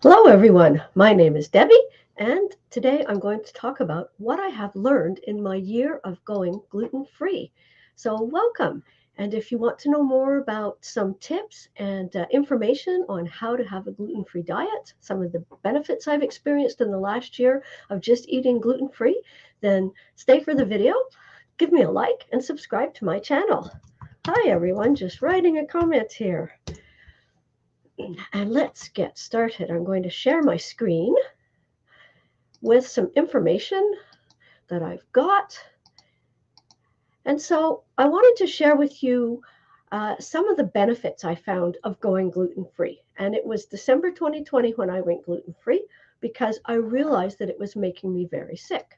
Hello, everyone. My name is Debbie, and today I'm going to talk about what I have learned in my year of going gluten free. So, welcome. And if you want to know more about some tips and information on how to have a gluten free diet, some of the benefits I've experienced in the last year of just eating gluten free, then stay for the video, give me a like, and subscribe to my channel. Hi, everyone. Just writing a comment here. And let's get started. I'm going to share my screen with some information that I've got. And so I wanted to share with you some of the benefits I found of going gluten free. And it was December 2020 when I went gluten free because I realized that it was making me very sick.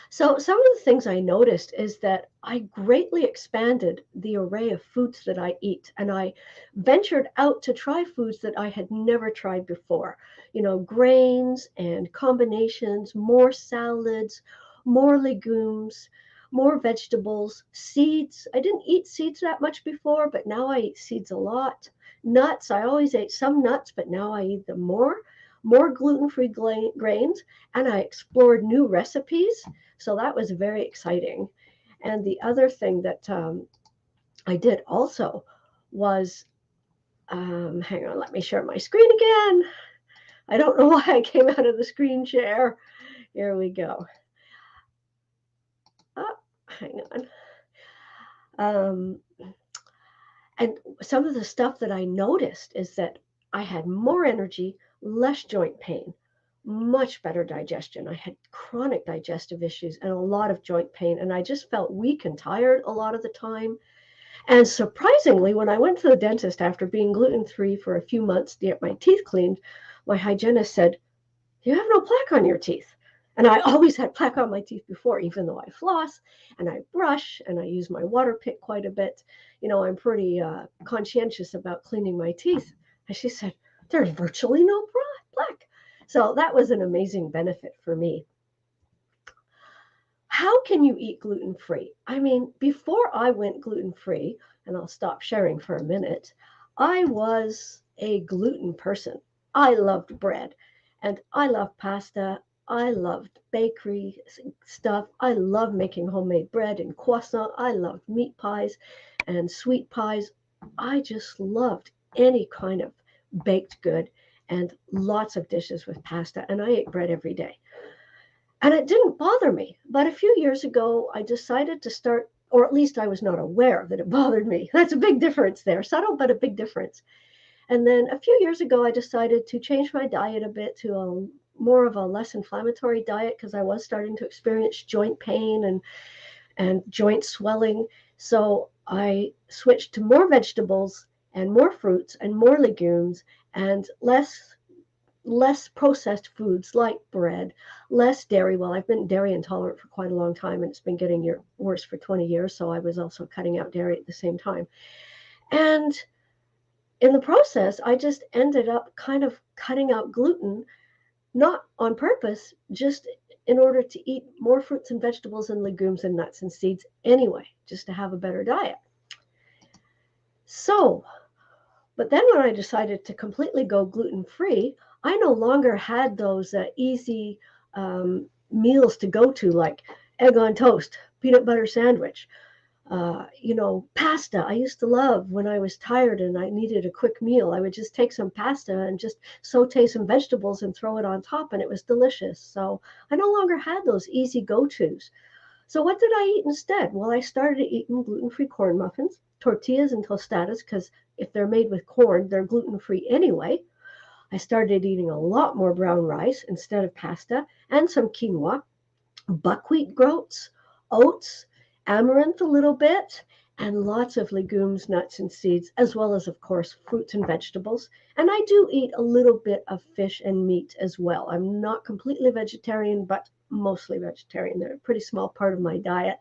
So, some of the things I noticed is that I greatly expanded the array of foods that I eat, and I ventured out to try foods that I had never tried before. Grains and combinations, more salads, more legumes, more vegetables, seeds. I didn't eat seeds that much before, but now I eat seeds a lot. Nuts, I always ate some nuts, but now I eat them more. More gluten free grains, and I explored new recipes, so that was very exciting. And the other thing that I did also was, hang on, let me share my screen again. I don't know why I came out of the screen share. Here we go. Oh, hang on. Um, and some of the stuff that I noticed is that I had more energy, less joint pain, much better digestion. I had chronic digestive issues and a lot of joint pain, and I just felt weak and tired a lot of the time. And surprisingly, when I went to the dentist after being gluten free for a few months to get my teeth cleaned, my hygienist said, "You have no plaque on your teeth." And I always had plaque on my teeth before, even though I floss and I brush and I use my water pick quite a bit. I'm pretty conscientious about cleaning my teeth. And she said, "There's virtually no plaque." So that was an amazing benefit for me. How can you eat gluten free? I mean, before I went gluten free, and I'll stop sharing for a minute, I was a gluten person. I loved bread and I loved pasta. I loved bakery stuff. I loved making homemade bread and croissant. I loved meat pies and sweet pies. I just loved any kind of baked good and lots of dishes with pasta. And I ate bread every day. And it didn't bother me. But a few years ago, I decided to start, or at least I was not aware that it bothered me. That's a big difference there, subtle, but a big difference. And then a few years ago, I decided to change my diet a bit to a more of a less inflammatory diet because I was starting to experience joint pain and joint swelling. So I switched to more vegetables and more fruits and more legumes and less processed foods like bread, less dairy. Well, I've been dairy intolerant for quite a long time and it's been getting worse for 20 years. So I was also cutting out dairy at the same time. And in the process, I just ended up kind of cutting out gluten, not on purpose, just in order to eat more fruits and vegetables and legumes and nuts and seeds anyway, just to have a better diet. So, but then when I decided to completely go gluten free, I no longer had those easy meals to go to, like egg on toast, peanut butter sandwich, pasta. I used to love when I was tired and I needed a quick meal. I would just take some pasta and just saute some vegetables and throw it on top, and it was delicious. So I no longer had those easy go tos. So what did I eat instead? Well, I started eating gluten-free corn muffins, tortillas and tostadas, because if they're made with corn, they're gluten-free anyway. I started eating a lot more brown rice instead of pasta and some quinoa, buckwheat groats, oats, amaranth a little bit, and lots of legumes, nuts, and seeds, as well as, of course, fruits and vegetables. And I do eat a little bit of fish and meat as well. I'm not completely vegetarian, but mostly vegetarian. They're a pretty small part of my diet.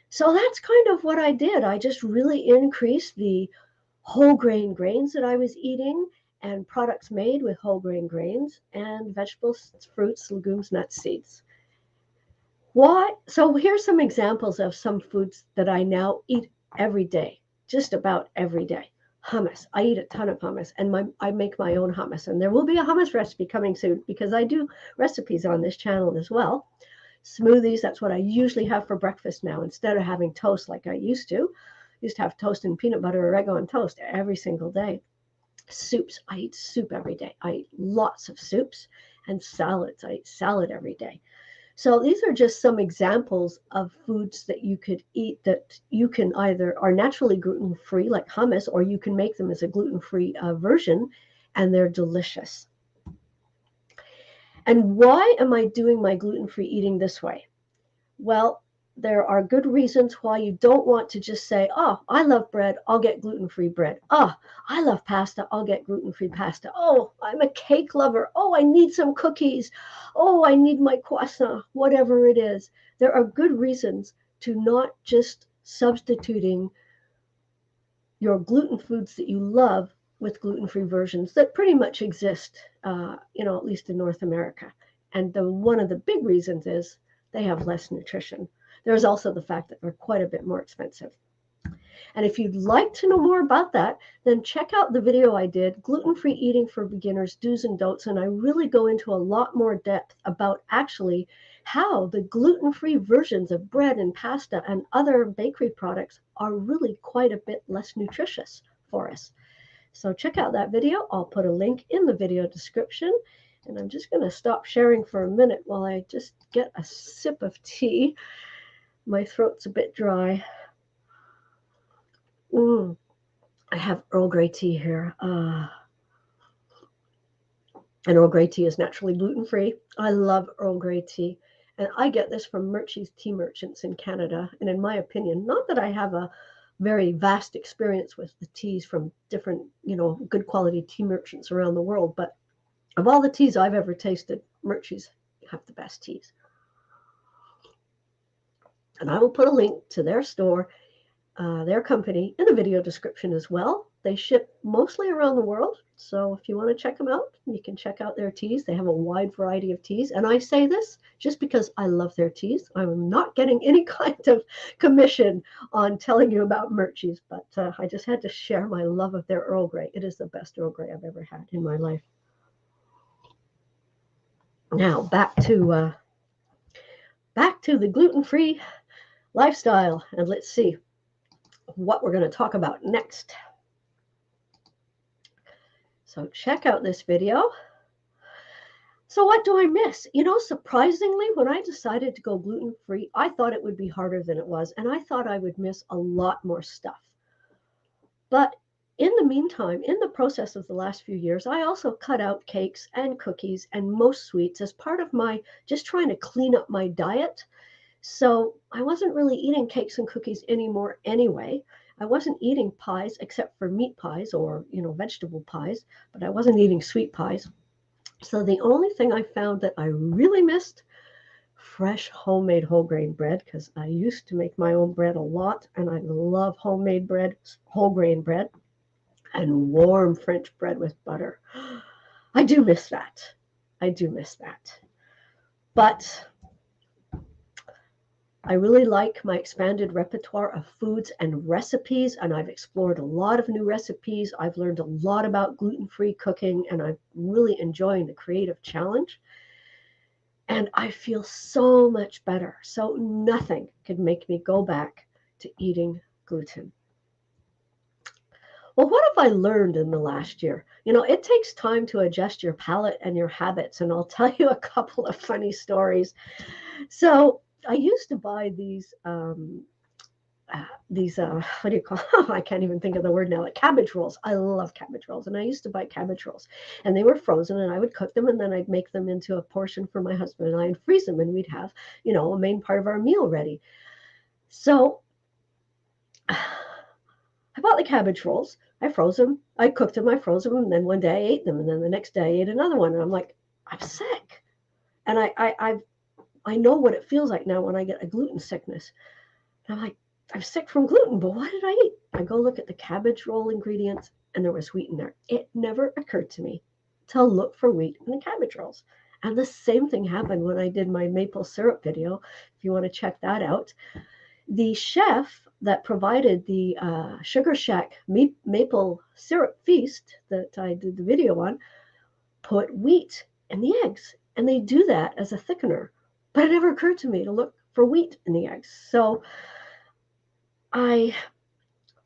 So that's kind of what I did. I just really increased the whole grain grains that I was eating and products made with whole grain grains and vegetables, fruits, legumes, nuts, seeds. Why? So here's some examples of some foods that I now eat every day, just about every day. Hummus. I eat a ton of hummus, and I make my own hummus. And there will be a hummus recipe coming soon because I do recipes on this channel as well. Smoothies, that's what I usually have for breakfast now instead of having toast like I used to. I used to have toast and peanut butter or egg on toast every single day. Soups, I eat soup every day. I eat lots of soups and salads. I eat salad every day. So these are just some examples of foods that you could eat that you can either are naturally gluten free, like hummus, or you can make them as a gluten free version, and they're delicious. And why am I doing my gluten free eating this way? Well, there are good reasons why you don't want to just say, oh, I love bread, I'll get gluten free bread. Oh, I love pasta, I'll get gluten free pasta. Oh, I'm a cake lover. Oh, I need some cookies. Oh, I need my croissant, whatever it is. There are good reasons to not just substituting your gluten foods that you love with gluten-free versions that pretty much exist, at least in North America. And one of the big reasons is they have less nutrition. There's also the fact that they're quite a bit more expensive. And if you'd like to know more about that, then check out the video I did, Gluten-Free Eating for Beginners, Do's and Don'ts, and I really go into a lot more depth about actually how the gluten-free versions of bread and pasta and other bakery products are really quite a bit less nutritious for us. So check out that video. I'll put a link in the video description. And I'm just going to stop sharing for a minute while I just get a sip of tea. My throat's a bit dry. I have Earl Grey tea here. And Earl Grey tea is naturally gluten-free. I love Earl Grey tea. And I get this from Murchie's Tea Merchants in Canada. And in my opinion, not that I have a very vast experience with the teas from different, good quality tea merchants around the world, but of all the teas I've ever tasted, Murchie's have the best teas. And I will put a link to their store, their company, in the video description as well. They ship mostly around the world, so if you want to check them out, you can check out their teas. They have a wide variety of teas, and I say this just because I love their teas. I'm not getting any kind of commission on telling you about Murchie's, but I just had to share my love of their Earl Grey. It is the best Earl Grey I've ever had in my life. Now back to the gluten-free lifestyle, and let's see what we're going to talk about next. So check out this video. So what do I miss? Surprisingly, when I decided to go gluten-free, I thought it would be harder than it was, and I thought I would miss a lot more stuff. But in the meantime, in the process of the last few years, I also cut out cakes and cookies and most sweets as part of my just trying to clean up my diet. So I wasn't really eating cakes and cookies anymore anyway. I wasn't eating pies except for meat pies or, vegetable pies, but I wasn't eating sweet pies. So the only thing I found that I really missed, fresh homemade whole grain bread, because I used to make my own bread a lot, and I love homemade bread, whole grain bread, and warm French bread with butter. I do miss that. But I really like my expanded repertoire of foods and recipes, and I've explored a lot of new recipes. I've learned a lot about gluten-free cooking, and I'm really enjoying the creative challenge. And I feel so much better. So nothing could make me go back to eating gluten. Well, what have I learned in the last year? It takes time to adjust your palate and your habits, and I'll tell you a couple of funny stories. So I used to buy these what do you call I can't even think of the word now, like cabbage rolls. I love cabbage rolls, and I used to buy cabbage rolls, and they were frozen, and I would cook them, and then I'd make them into a portion for my husband, and I'd freeze them, and we'd have a main part of our meal ready. So I bought the cabbage rolls, I froze them, I cooked them, I froze them, and then one day I ate them, and then the next day I ate another one, and I'm like, I'm sick. And I know what it feels like now when I get a gluten sickness. And I'm like, I'm sick from gluten, but what did I eat? I go look at the cabbage roll ingredients, and there was wheat in there. It never occurred to me to look for wheat in the cabbage rolls. And the same thing happened when I did my maple syrup video. If you want to check that out, the chef that provided the Sugar Shack maple syrup feast that I did the video on put wheat in the eggs. And they do that as a thickener. But it never occurred to me to look for wheat in the eggs. So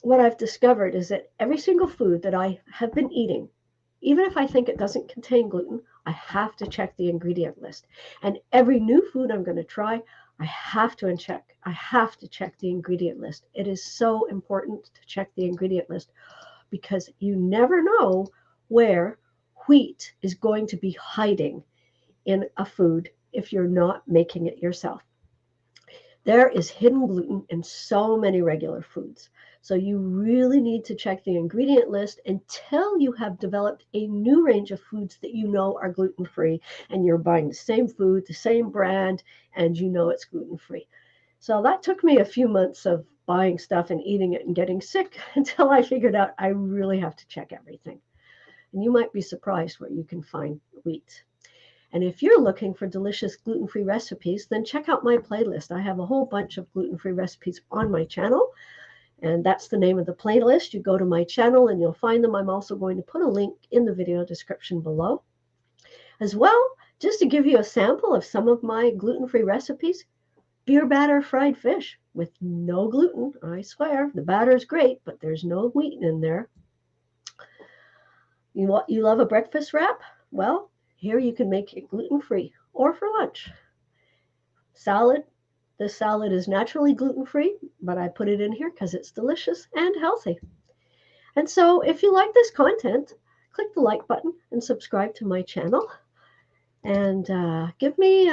what I've discovered is that every single food that I have been eating, even if I think it doesn't contain gluten, I have to check the ingredient list. And every new food I'm going to try, I have to check the ingredient list. It is so important to check the ingredient list because you never know where wheat is going to be hiding in a food if you're not making it yourself. There is hidden gluten in so many regular foods. So you really need to check the ingredient list until you have developed a new range of foods that you know are gluten-free and you're buying the same food, the same brand, and you know it's gluten-free. So that took me a few months of buying stuff and eating it and getting sick until I figured out I really have to check everything. And you might be surprised where you can find wheat. And if you're looking for delicious gluten-free recipes, then check out my playlist. I have a whole bunch of gluten-free recipes on my channel, and that's the name of the playlist. You go to my channel and you'll find them. I'm also going to put a link in the video description below. As well, just to give you a sample of some of my gluten-free recipes, beer batter fried fish with no gluten. I swear, the batter's great, but there's no wheat in there. You love a breakfast wrap? Well, here you can make it gluten-free or for lunch. Salad. This salad is naturally gluten-free, but I put it in here because it's delicious and healthy. And so if you like this content, click the like button and subscribe to my channel. And let me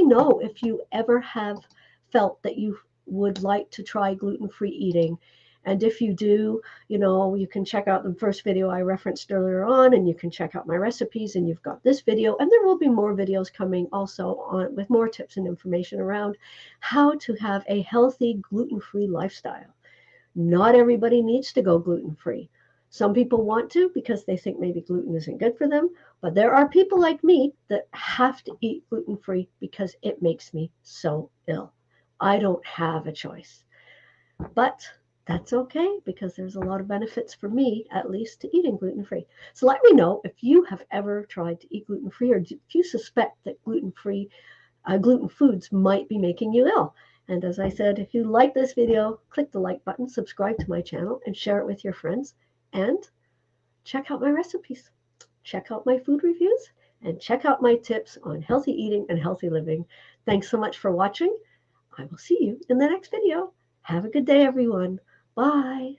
know if you ever have felt that you would like to try gluten-free eating. And if you do, you can check out the first video I referenced earlier on, and you can check out my recipes, and you've got this video, and there will be more videos coming also on with more tips and information around how to have a healthy gluten-free lifestyle. Not everybody needs to go gluten-free. Some people want to because they think maybe gluten isn't good for them, but there are people like me that have to eat gluten-free because it makes me so ill. I don't have a choice. But that's okay because there's a lot of benefits for me, at least, to eating gluten-free. So let me know if you have ever tried to eat gluten-free or if you suspect that gluten foods might be making you ill. And as I said, if you like this video, click the like button, subscribe to my channel, and share it with your friends. And check out my recipes, check out my food reviews, and check out my tips on healthy eating and healthy living. Thanks so much for watching. I will see you in the next video. Have a good day, everyone. Bye.